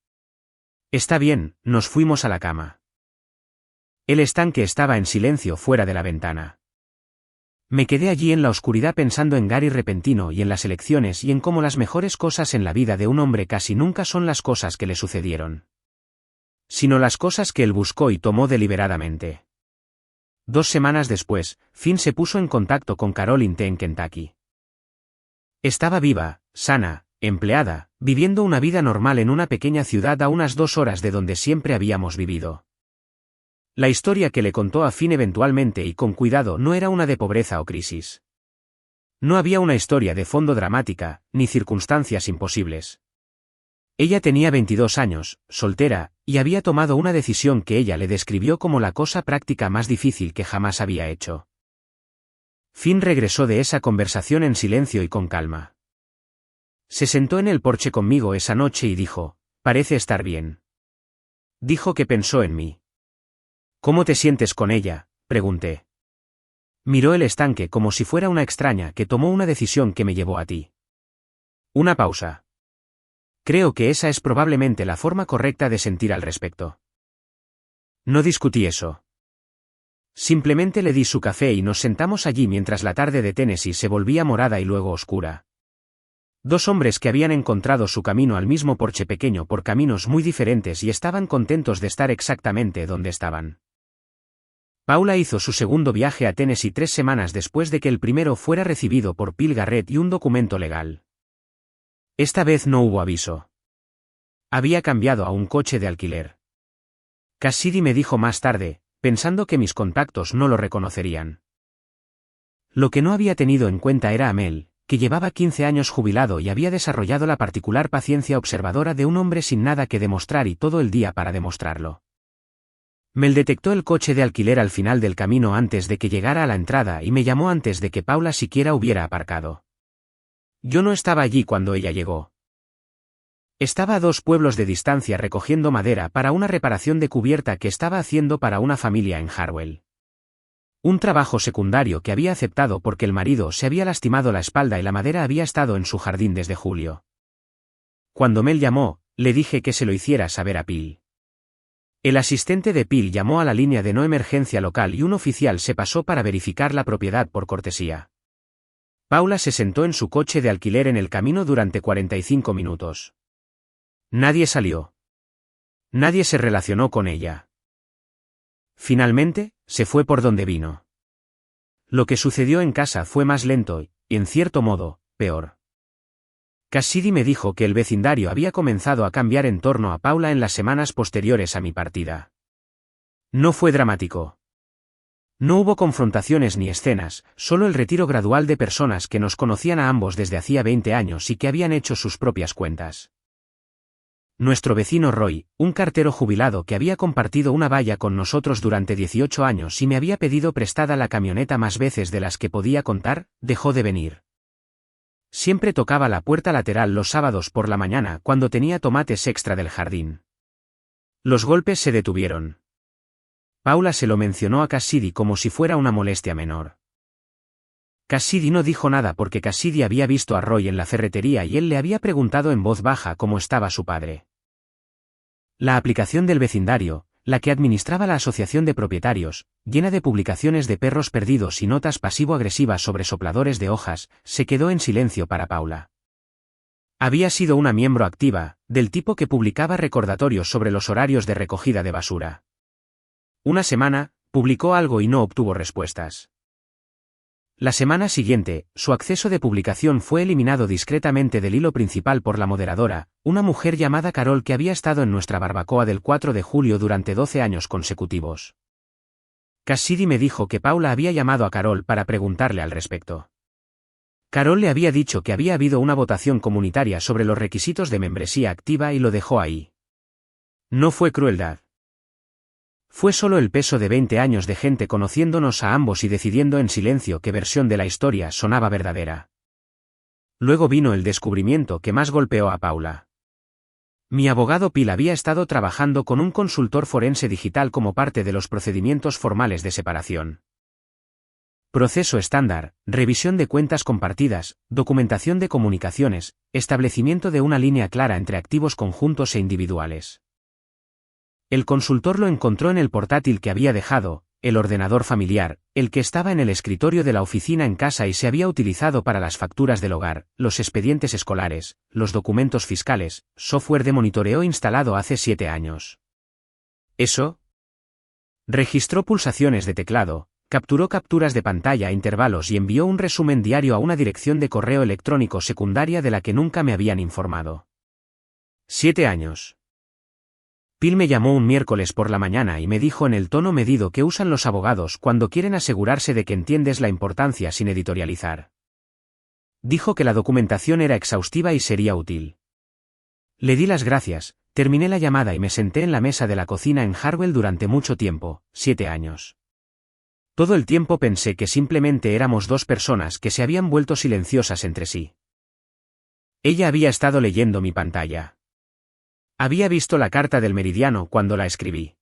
Está bien, nos fuimos a la cama. El estanque estaba en silencio fuera de la ventana. Me quedé allí en la oscuridad pensando en Gary repentino y en las elecciones y en cómo las mejores cosas en la vida de un hombre casi nunca son las cosas que le sucedieron, sino las cosas que él buscó y tomó deliberadamente. 2 semanas después, Finn se puso en contacto con Caroline T. en Kentucky. Estaba viva, sana, empleada, viviendo una vida normal en una pequeña ciudad a unas 2 horas de donde siempre habíamos vivido. La historia que le contó a Finn eventualmente y con cuidado no era una de pobreza o crisis. No había una historia de fondo dramática, ni circunstancias imposibles. Ella tenía 22 años, soltera, y había tomado una decisión que ella le describió como la cosa práctica más difícil que jamás había hecho. Finn regresó de esa conversación en silencio y con calma. Se sentó en el porche conmigo esa noche y dijo, parece estar bien. Dijo que pensó en mí. ¿Cómo te sientes con ella?, pregunté. Miró el estanque como si fuera una extraña que tomó una decisión que me llevó a ti. Una pausa. Creo que esa es probablemente la forma correcta de sentir al respecto. No discutí eso. Simplemente le di su café y nos sentamos allí mientras la tarde de Tennessee se volvía morada y luego oscura. 2 hombres que habían encontrado su camino al mismo porche pequeño por caminos muy diferentes y estaban contentos de estar exactamente donde estaban. Paula hizo su segundo viaje a Tennessee 3 semanas después de que el primero fuera recibido por Phil Garrett y un documento legal. Esta vez no hubo aviso. Había cambiado a un coche de alquiler. Cassidy me dijo más tarde, pensando que mis contactos no lo reconocerían. Lo que no había tenido en cuenta era a Mel, que llevaba 15 años jubilado y había desarrollado la particular paciencia observadora de un hombre sin nada que demostrar y todo el día para demostrarlo. Mel detectó el coche de alquiler al final del camino antes de que llegara a la entrada y me llamó antes de que Paula siquiera hubiera aparcado. Yo no estaba allí cuando ella llegó. Estaba a 2 pueblos de distancia recogiendo madera para una reparación de cubierta que estaba haciendo para una familia en Harwell. Un trabajo secundario que había aceptado porque el marido se había lastimado la espalda y la madera había estado en su jardín desde julio. Cuando Mel llamó, le dije que se lo hiciera saber a Phil. El asistente de Phil llamó a la línea de no emergencia local y un oficial se pasó para verificar la propiedad por cortesía. Paula se sentó en su coche de alquiler en el camino durante 45 minutos. Nadie salió. Nadie se relacionó con ella. Finalmente, se fue por donde vino. Lo que sucedió en casa fue más lento y, en cierto modo, peor. Cassidy me dijo que el vecindario había comenzado a cambiar en torno a Paula en las semanas posteriores a mi partida. No fue dramático. No hubo confrontaciones ni escenas, solo el retiro gradual de personas que nos conocían a ambos desde hacía 20 años y que habían hecho sus propias cuentas. Nuestro vecino Roy, un cartero jubilado que había compartido una valla con nosotros durante 18 años y me había pedido prestada la camioneta más veces de las que podía contar, dejó de venir. Siempre tocaba la puerta lateral los sábados por la mañana cuando tenía tomates extra del jardín. Los golpes se detuvieron. Paula se lo mencionó a Cassidy como si fuera una molestia menor. Cassidy no dijo nada porque Cassidy había visto a Roy en la ferretería y él le había preguntado en voz baja cómo estaba su padre. La aplicación del vecindario, la que administraba la asociación de propietarios, llena de publicaciones de perros perdidos y notas pasivo-agresivas sobre sopladores de hojas, se quedó en silencio para Paula. Había sido una miembro activa, del tipo que publicaba recordatorios sobre los horarios de recogida de basura. Una semana, publicó algo y no obtuvo respuestas. La semana siguiente, su acceso de publicación fue eliminado discretamente del hilo principal por la moderadora, una mujer llamada Carol que había estado en nuestra barbacoa del 4 de julio durante 12 años consecutivos. Cassidy me dijo que Paula había llamado a Carol para preguntarle al respecto. Carol le había dicho que había habido una votación comunitaria sobre los requisitos de membresía activa y lo dejó ahí. No fue crueldad. Fue solo el peso de 20 años de gente conociéndonos a ambos y decidiendo en silencio qué versión de la historia sonaba verdadera. Luego vino el descubrimiento que más golpeó a Paula. Mi abogado Phil había estado trabajando con un consultor forense digital como parte de los procedimientos formales de separación. Proceso estándar, revisión de cuentas compartidas, documentación de comunicaciones, establecimiento de una línea clara entre activos conjuntos e individuales. El consultor lo encontró en el portátil que había dejado, el ordenador familiar, el que estaba en el escritorio de la oficina en casa y se había utilizado para las facturas del hogar, los expedientes escolares, los documentos fiscales, software de monitoreo instalado hace 7 años. ¿Eso? Registró pulsaciones de teclado, capturó capturas de pantalla a intervalos y envió un resumen diario a una dirección de correo electrónico secundaria de la que nunca me habían informado. 7 años. Phil me llamó un miércoles por la mañana y me dijo en el tono medido que usan los abogados cuando quieren asegurarse de que entiendes la importancia sin editorializar. Dijo que la documentación era exhaustiva y sería útil. Le di las gracias, terminé la llamada y me senté en la mesa de la cocina en Harwell durante mucho tiempo, 7 años. Todo el tiempo pensé que simplemente éramos dos personas que se habían vuelto silenciosas entre sí. Ella había estado leyendo mi pantalla. Había visto la carta del Meridiano cuando la escribí.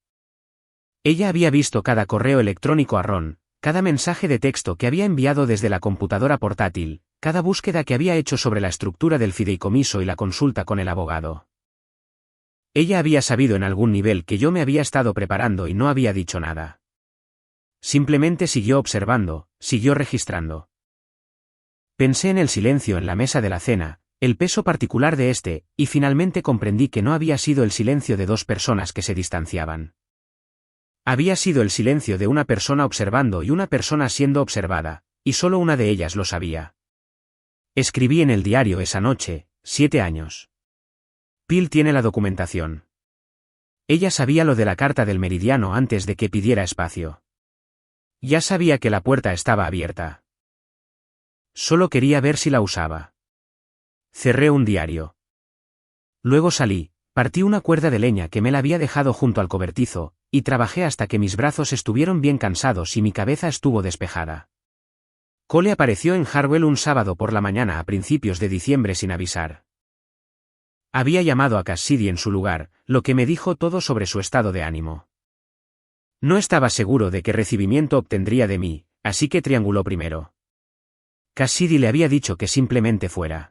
Ella había visto cada correo electrónico a Ron, cada mensaje de texto que había enviado desde la computadora portátil, cada búsqueda que había hecho sobre la estructura del fideicomiso y la consulta con el abogado. Ella había sabido en algún nivel que yo me había estado preparando y no había dicho nada. Simplemente siguió observando, siguió registrando. Pensé en el silencio en la mesa de la cena, el peso particular de este, y finalmente comprendí que no había sido el silencio de dos personas que se distanciaban. Había sido el silencio de una persona observando y una persona siendo observada, y solo una de ellas lo sabía. Escribí en el diario esa noche, 7 años. Phil tiene la documentación. Ella sabía lo de la carta del Meridiano antes de que pidiera espacio. Ya sabía que la puerta estaba abierta. Solo quería ver si la usaba. Cerré un diario. Luego salí, partí una cuerda de leña que Mel había dejado junto al cobertizo, y trabajé hasta que mis brazos estuvieron bien cansados y mi cabeza estuvo despejada. Cole apareció en Harwell un sábado por la mañana a principios de diciembre sin avisar. Había llamado a Cassidy en su lugar, lo que me dijo todo sobre su estado de ánimo. No estaba seguro de qué recibimiento obtendría de mí, así que trianguló primero. Cassidy le había dicho que simplemente fuera.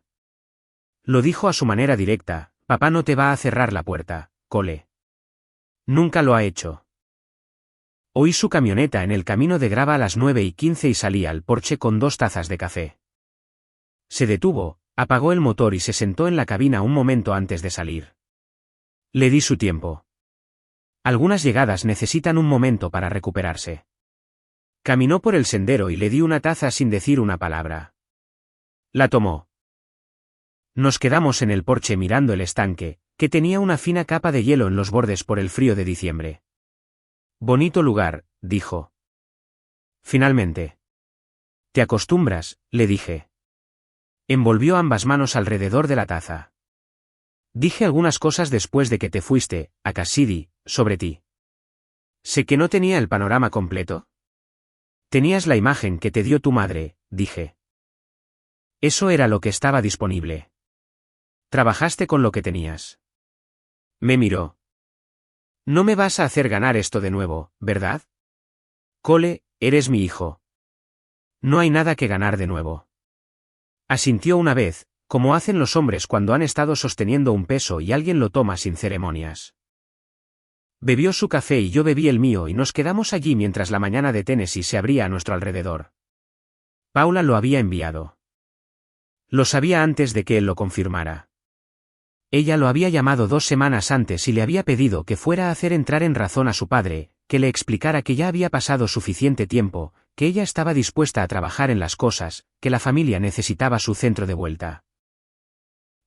Lo dijo a su manera directa: papá no te va a cerrar la puerta, Cole. Nunca lo ha hecho. Oí su camioneta en el camino de grava a las 9:15 y salí al porche con 2 tazas de café. Se detuvo, apagó el motor y se sentó en la cabina un momento antes de salir. Le di su tiempo. Algunas llegadas necesitan un momento para recuperarse. Caminó por el sendero y le di una taza sin decir una palabra. La tomó. Nos quedamos en el porche mirando el estanque, que tenía una fina capa de hielo en los bordes por el frío de diciembre. Bonito lugar, dijo. Finalmente. ¿Te acostumbras?, le dije. Envolvió ambas manos alrededor de la taza. Dije algunas cosas después de que te fuiste, a Cassidy, sobre ti. Sé que no tenía el panorama completo. Tenías la imagen que te dio tu madre, dije. Eso era lo que estaba disponible. Trabajaste con lo que tenías. Me miró. No me vas a hacer ganar esto de nuevo, ¿verdad? Cole, eres mi hijo. No hay nada que ganar de nuevo. Asintió una vez, como hacen los hombres cuando han estado sosteniendo un peso y alguien lo toma sin ceremonias. Bebió su café y yo bebí el mío y nos quedamos allí mientras la mañana de Tennessee se abría a nuestro alrededor. Paula lo había enviado. Lo sabía antes de que él lo confirmara. Ella lo había llamado 2 semanas antes y le había pedido que fuera a hacer entrar en razón a su padre, que le explicara que ya había pasado suficiente tiempo, que ella estaba dispuesta a trabajar en las cosas, que la familia necesitaba su centro de vuelta.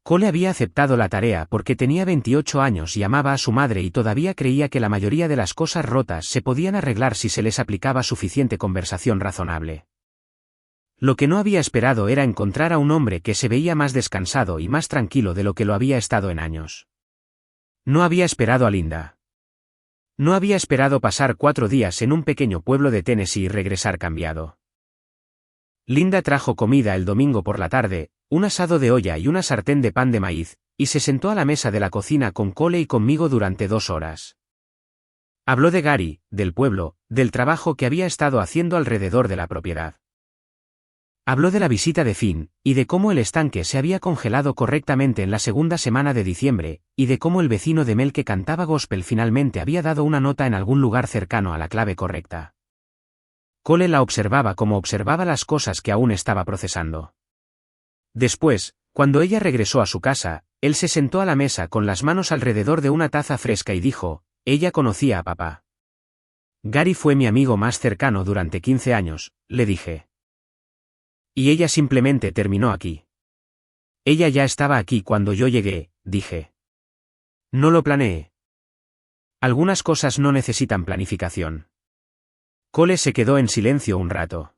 Cole había aceptado la tarea porque tenía 28 años y amaba a su madre y todavía creía que la mayoría de las cosas rotas se podían arreglar si se les aplicaba suficiente conversación razonable. Lo que no había esperado era encontrar a un hombre que se veía más descansado y más tranquilo de lo que lo había estado en años. No había esperado a Linda. No había esperado pasar 4 días en un pequeño pueblo de Tennessee y regresar cambiado. Linda trajo comida el domingo por la tarde, un asado de olla y una sartén de pan de maíz, y se sentó a la mesa de la cocina con Cole y conmigo durante 2 horas. Habló de Gary, del pueblo, del trabajo que había estado haciendo alrededor de la propiedad. Habló de la visita de Finn, y de cómo el estanque se había congelado correctamente en la segunda semana de diciembre, y de cómo el vecino de Mel que cantaba gospel finalmente había dado una nota en algún lugar cercano a la clave correcta. Cole la observaba como observaba las cosas que aún estaba procesando. Después, cuando ella regresó a su casa, él se sentó a la mesa con las manos alrededor de una taza fresca y dijo, ella conocía a papá. Gary fue mi amigo más cercano durante 15 años, le dije. Y ella simplemente terminó aquí. Ella ya estaba aquí cuando yo llegué, dije. No lo planeé. Algunas cosas no necesitan planificación. Cole se quedó en silencio un rato.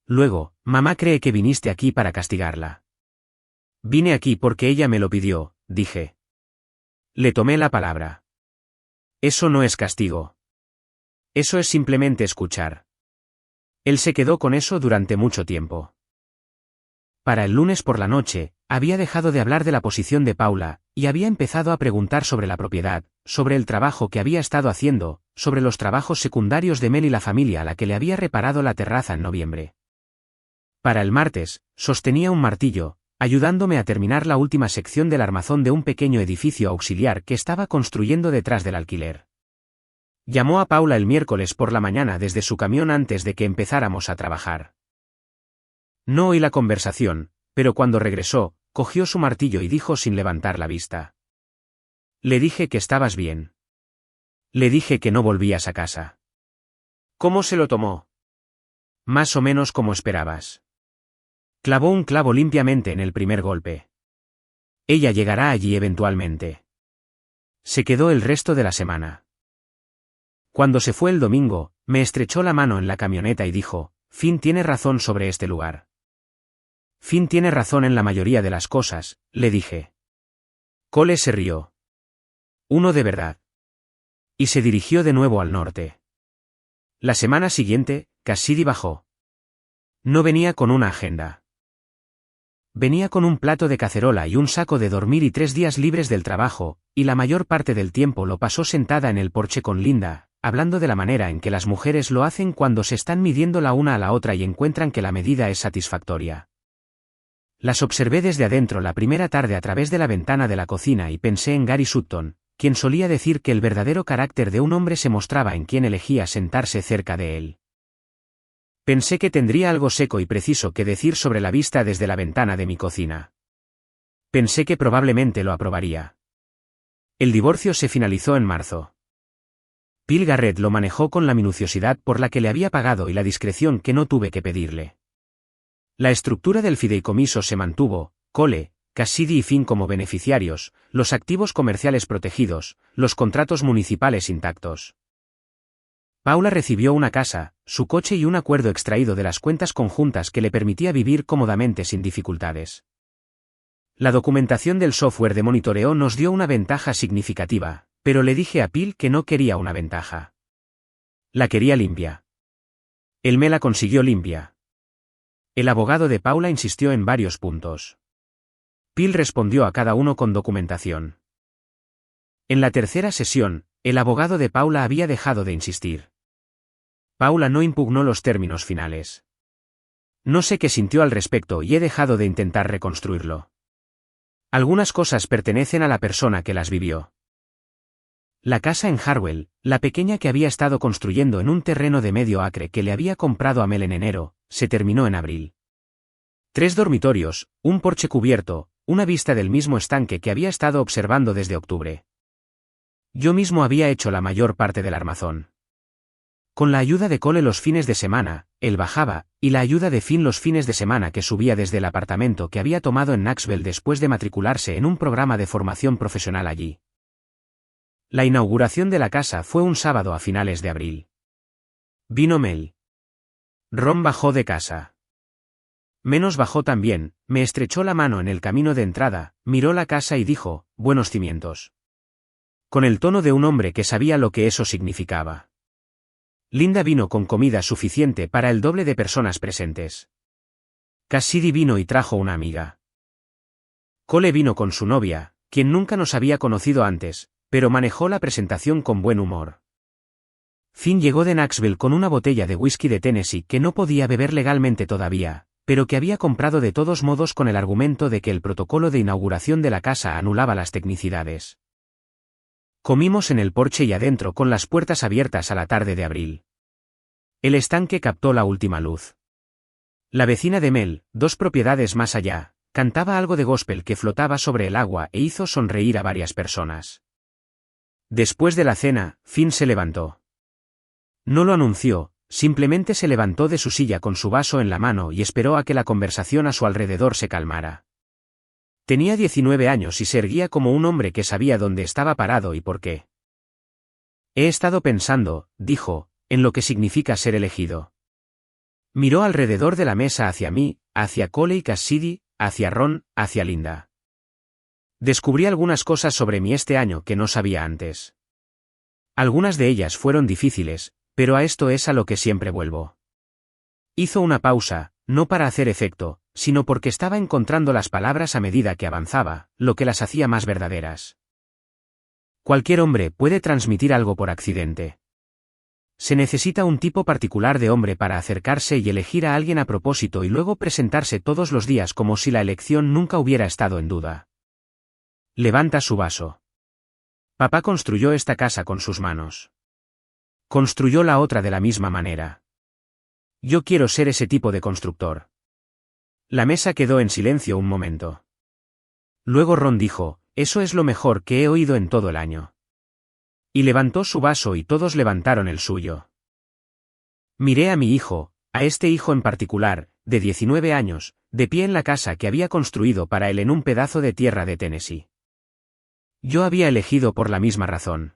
Luego, mamá cree que viniste aquí para castigarla. Vine aquí porque ella me lo pidió, dije. Le tomé la palabra. Eso no es castigo. Eso es simplemente escuchar. Él se quedó con eso durante mucho tiempo. Para el lunes por la noche, había dejado de hablar de la posición de Paula, y había empezado a preguntar sobre la propiedad, sobre el trabajo que había estado haciendo, sobre los trabajos secundarios de Mel y la familia a la que le había reparado la terraza en noviembre. Para el martes, sostenía un martillo, ayudándome a terminar la última sección del armazón de un pequeño edificio auxiliar que estaba construyendo detrás del alquiler. Llamó a Paula el miércoles por la mañana desde su camión antes de que empezáramos a trabajar. No oí la conversación, pero cuando regresó, cogió su martillo y dijo sin levantar la vista. Le dije que estabas bien. Le dije que no volvías a casa. ¿Cómo se lo tomó? Más o menos como esperabas. Clavó un clavo limpiamente en el primer golpe. Ella llegará allí eventualmente. Se quedó el resto de la semana. Cuando se fue el domingo, me estrechó la mano en la camioneta y dijo, Finn tiene razón sobre este lugar. Finn tiene razón en la mayoría de las cosas, le dije. Cole se rió. Uno de verdad. Y se dirigió de nuevo al norte. La semana siguiente, Cassidy bajó. No venía con una agenda. Venía con un plato de cacerola y un saco de dormir y 3 días libres del trabajo, y la mayor parte del tiempo lo pasó sentada en el porche con Linda, hablando de la manera en que las mujeres lo hacen cuando se están midiendo la una a la otra y encuentran que la medida es satisfactoria. Las observé desde adentro la primera tarde a través de la ventana de la cocina y pensé en Gary Sutton, quien solía decir que el verdadero carácter de un hombre se mostraba en quien elegía sentarse cerca de él. Pensé que tendría algo seco y preciso que decir sobre la vista desde la ventana de mi cocina. Pensé que probablemente lo aprobaría. El divorcio se finalizó en marzo. Phil Garrett lo manejó con la minuciosidad por la que le había pagado y la discreción que no tuve que pedirle. La estructura del fideicomiso se mantuvo, Cole, Cassidy y Finn como beneficiarios, los activos comerciales protegidos, los contratos municipales intactos. Paula recibió una casa, su coche y un acuerdo extraído de las cuentas conjuntas que le permitía vivir cómodamente sin dificultades. La documentación del software de monitoreo nos dio una ventaja significativa, pero le dije a Phil que no quería una ventaja. La quería limpia. Él me la consiguió limpia. El abogado de Paula insistió en varios puntos. Phil respondió a cada uno con documentación. En la tercera sesión, el abogado de Paula había dejado de insistir. Paula no impugnó los términos finales. No sé qué sintió al respecto y he dejado de intentar reconstruirlo. Algunas cosas pertenecen a la persona que las vivió. La casa en Harwell, la pequeña que había estado construyendo en un terreno de medio acre que le había comprado a Mel en enero, se terminó en abril. 3 dormitorios, un porche cubierto, una vista del mismo estanque que había estado observando desde octubre. Yo mismo había hecho la mayor parte del armazón. Con la ayuda de Cole los fines de semana, él bajaba, y la ayuda de Finn los fines de semana que subía desde el apartamento que había tomado en Knoxville después de matricularse en un programa de formación profesional allí. La inauguración de la casa fue un sábado a finales de abril. Vino Mel. Ron bajó de casa. Menos bajó también, me estrechó la mano en el camino de entrada, miró la casa y dijo, buenos cimientos. Con el tono de un hombre que sabía lo que eso significaba. Linda vino con comida suficiente para el doble de personas presentes. Cassidy vino y trajo una amiga. Cole vino con su novia, quien nunca nos había conocido antes, pero manejó la presentación con buen humor. Finn llegó de Knoxville con una botella de whisky de Tennessee que no podía beber legalmente todavía, pero que había comprado de todos modos con el argumento de que el protocolo de inauguración de la casa anulaba las tecnicidades. Comimos en el porche y adentro con las puertas abiertas a la tarde de abril. El estanque captó la última luz. La vecina de Mel, 2 propiedades más allá, cantaba algo de gospel que flotaba sobre el agua e hizo sonreír a varias personas. Después de la cena, Finn se levantó. No lo anunció, simplemente se levantó de su silla con su vaso en la mano y esperó a que la conversación a su alrededor se calmara. Tenía 19 años y se erguía como un hombre que sabía dónde estaba parado y por qué. He estado pensando, dijo, en lo que significa ser elegido. Miró alrededor de la mesa hacia mí, hacia Cole y Cassidy, hacia Ron, hacia Linda. Descubrí algunas cosas sobre mí este año que no sabía antes. Algunas de ellas fueron difíciles, pero a esto es a lo que siempre vuelvo. Hizo una pausa, no para hacer efecto, sino porque estaba encontrando las palabras a medida que avanzaba, lo que las hacía más verdaderas. Cualquier hombre puede transmitir algo por accidente. Se necesita un tipo particular de hombre para acercarse y elegir a alguien a propósito y luego presentarse todos los días como si la elección nunca hubiera estado en duda. Levanta su vaso. Papá construyó esta casa con sus manos. Construyó la otra de la misma manera. Yo quiero ser ese tipo de constructor. La mesa quedó en silencio un momento. Luego Ron dijo, eso es lo mejor que he oído en todo el año. Y levantó su vaso y todos levantaron el suyo. Miré a mi hijo, a este hijo en particular, de 19 años, de pie en la casa que había construido para él en un pedazo de tierra de Tennessee. Yo había elegido por la misma razón.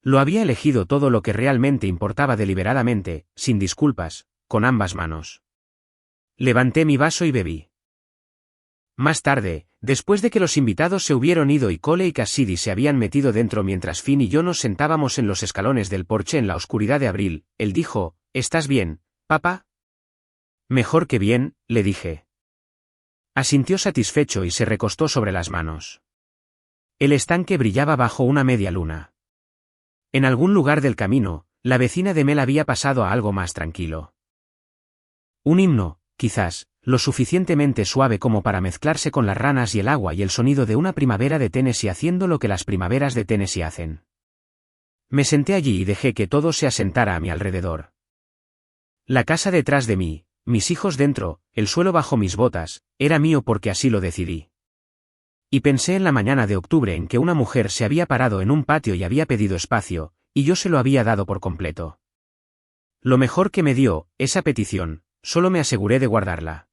Lo había elegido todo lo que realmente importaba deliberadamente, sin disculpas, con ambas manos. Levanté mi vaso y bebí. Más tarde, después de que los invitados se hubieron ido y Cole y Cassidy se habían metido dentro mientras Finn y yo nos sentábamos en los escalones del porche en la oscuridad de abril, él dijo, ¿estás bien, papá? Mejor que bien, le dije. Asintió satisfecho y se recostó sobre las manos. El estanque brillaba bajo una media luna. En algún lugar del camino, la vecina de Mel había pasado a algo más tranquilo. Un himno, quizás, lo suficientemente suave como para mezclarse con las ranas y el agua y el sonido de una primavera de Tennessee haciendo lo que las primaveras de Tennessee hacen. Me senté allí y dejé que todo se asentara a mi alrededor. La casa detrás de mí, mis hijos dentro, el suelo bajo mis botas, era mío porque así lo decidí. Y pensé en la mañana de octubre en que una mujer se había parado en un patio y había pedido espacio, y yo se lo había dado por completo. Lo mejor que me dio, esa petición, solo me aseguré de guardarla.